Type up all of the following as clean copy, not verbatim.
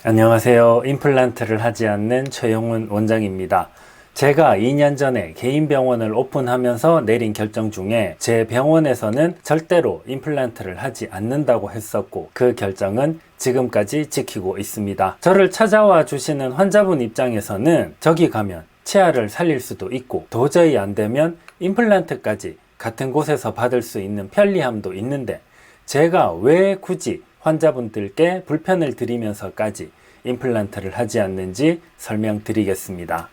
안녕하세요. 임플란트를 하지 않는 최영훈 원장입니다. 제가 2년 전에 개인 병원을 오픈하면서 내린 결정 중에 제 병원에서는 절대로 임플란트를 하지 않는다고 했었고, 그 결정은 지금까지 지키고 있습니다. 저를 찾아와 주시는 환자분 입장에서는 저기 가면 치아를 살릴 수도 있고, 도저히 안 되면 임플란트까지 같은 곳에서 받을 수 있는 편리함도 있는데, 제가 왜 굳이 환자분들께 불편을 드리면서까지 임플란트를 하지 않는지 설명드리겠습니다.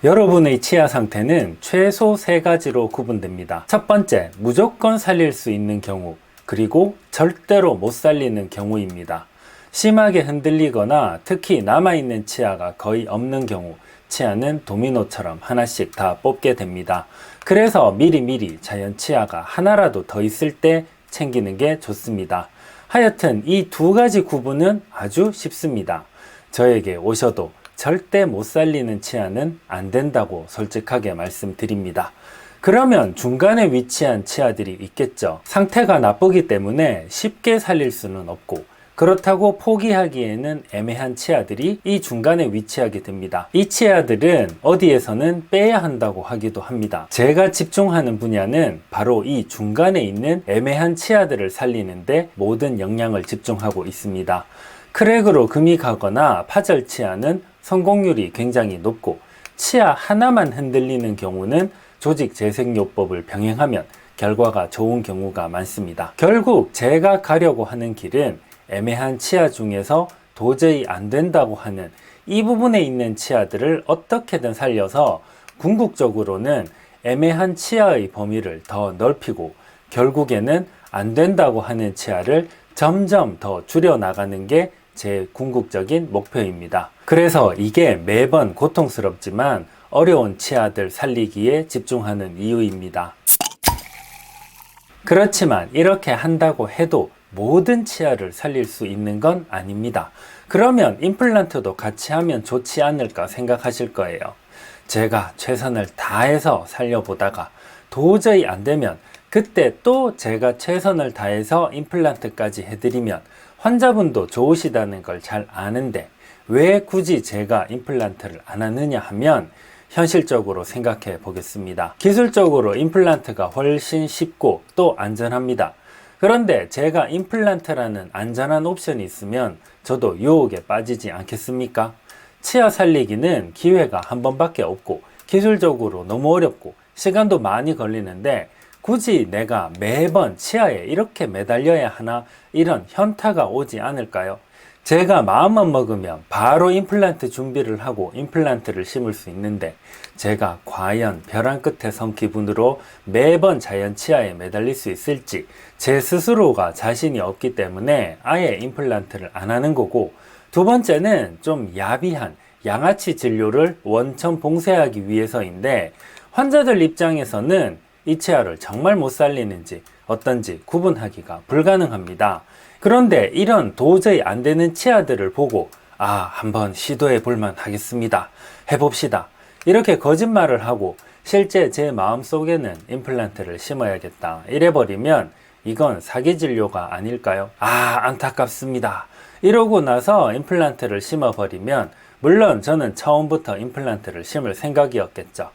여러분의 치아 상태는 최소 3가지로 구분됩니다. 첫 번째, 무조건 살릴 수 있는 경우, 그리고 절대로 못 살리는 경우입니다. 심하게 흔들리거나 특히 남아있는 치아가 거의 없는 경우, 치아는 도미노처럼 하나씩 다 뽑게 됩니다. 그래서 미리미리 자연 치아가 하나라도 더 있을 때 챙기는 게 좋습니다. 하여튼 이 2가지 구분은 아주 쉽습니다. 저에게 오셔도 절대 못 살리는 치아는 안 된다고 솔직하게 말씀드립니다. 그러면 중간에 위치한 치아들이 있겠죠. 상태가 나쁘기 때문에 쉽게 살릴 수는 없고, 그렇다고 포기하기에는 애매한 치아들이 이 중간에 위치하게 됩니다. 이 치아들은 어디에서는 빼야 한다고 하기도 합니다. 제가 집중하는 분야는 바로 이 중간에 있는 애매한 치아들을 살리는데 모든 역량을 집중하고 있습니다. 크랙으로 금이 가거나 파절 치아는 성공률이 굉장히 높고, 치아 하나만 흔들리는 경우는 조직 재생요법을 병행하면 결과가 좋은 경우가 많습니다. 결국 제가 가려고 하는 길은 애매한 치아 중에서 도저히 안 된다고 하는 이 부분에 있는 치아들을 어떻게든 살려서 궁극적으로는 애매한 치아의 범위를 더 넓히고, 결국에는 안 된다고 하는 치아를 점점 더 줄여 나가는 게 제 궁극적인 목표입니다. 그래서 이게 매번 고통스럽지만 어려운 치아들 살리기에 집중하는 이유입니다. 그렇지만 이렇게 한다고 해도 모든 치아를 살릴 수 있는 건 아닙니다. 그러면 임플란트도 같이 하면 좋지 않을까 생각하실 거예요. 제가 최선을 다해서 살려보다가 도저히 안 되면 그때 또 제가 최선을 다해서 임플란트까지 해드리면 환자분도 좋으시다는 걸 잘 아는데 왜 굳이 제가 임플란트를 안 하느냐 하면, 현실적으로 생각해 보겠습니다. 기술적으로 임플란트가 훨씬 쉽고 또 안전합니다. 그런데 제가 임플란트라는 안전한 옵션이 있으면 저도 유혹에 빠지지 않겠습니까? 치아 살리기는 기회가 한 번밖에 없고 기술적으로 너무 어렵고 시간도 많이 걸리는데, 굳이 내가 매번 치아에 이렇게 매달려야 하나, 이런 현타가 오지 않을까요? 제가 마음만 먹으면 바로 임플란트 준비를 하고 임플란트를 심을 수 있는데, 제가 과연 벼랑 끝에 선 기분으로 매번 자연 치아에 매달릴 수 있을지 제 스스로가 자신이 없기 때문에 아예 임플란트를 안 하는 거고, 두 번째는 좀 야비한 양아치 진료를 원천 봉쇄하기 위해서인데, 환자들 입장에서는 이 치아를 정말 못 살리는지 어떤지 구분하기가 불가능합니다. 그런데 이런 도저히 안 되는 치아들을 보고 한번 시도해 볼만 하겠습니다, 해봅시다, 이렇게 거짓말을 하고 실제 제 마음속에는 임플란트를 심어야겠다 이래버리면 이건 사기 진료가 아닐까요? 안타깝습니다, 이러고 나서 임플란트를 심어버리면 물론 저는 처음부터 임플란트를 심을 생각이었겠죠.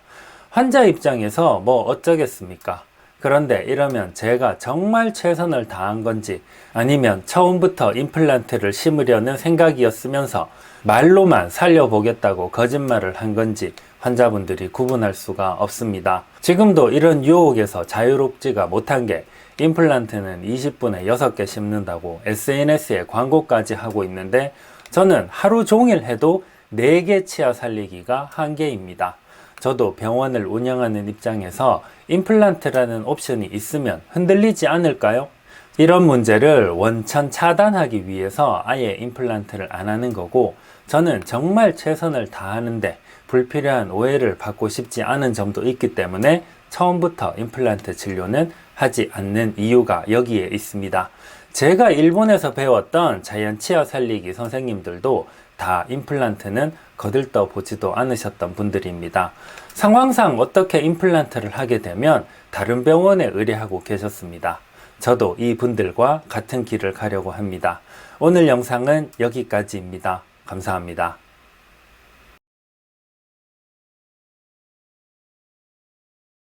환자 입장에서 뭐 어쩌겠습니까? 그런데 이러면 제가 정말 최선을 다한 건지, 아니면 처음부터 임플란트를 심으려는 생각이었으면서 말로만 살려보겠다고 거짓말을 한 건지 환자분들이 구분할 수가 없습니다. 지금도 이런 유혹에서 자유롭지가 못한 게, 임플란트는 20분에 6개 심는다고 SNS에 광고까지 하고 있는데, 저는 하루 종일 해도 4개 치아 살리기가 한계입니다. 저도 병원을 운영하는 입장에서 임플란트라는 옵션이 있으면 흔들리지 않을까요? 이런 문제를 원천 차단하기 위해서 아예 임플란트를 안 하는 거고, 저는 정말 최선을 다하는데 불필요한 오해를 받고 싶지 않은 점도 있기 때문에 처음부터 임플란트 진료는 하지 않는 이유가 여기에 있습니다. 제가 일본에서 배웠던 자연 치아 살리기 선생님들도 다 임플란트는 거들떠 보지도 않으셨던 분들입니다. 상황상 어떻게 임플란트를 하게 되면 다른 병원에 의뢰하고 계셨습니다. 저도 이 분들과 같은 길을 가려고 합니다. 오늘 영상은 여기까지입니다. 감사합니다.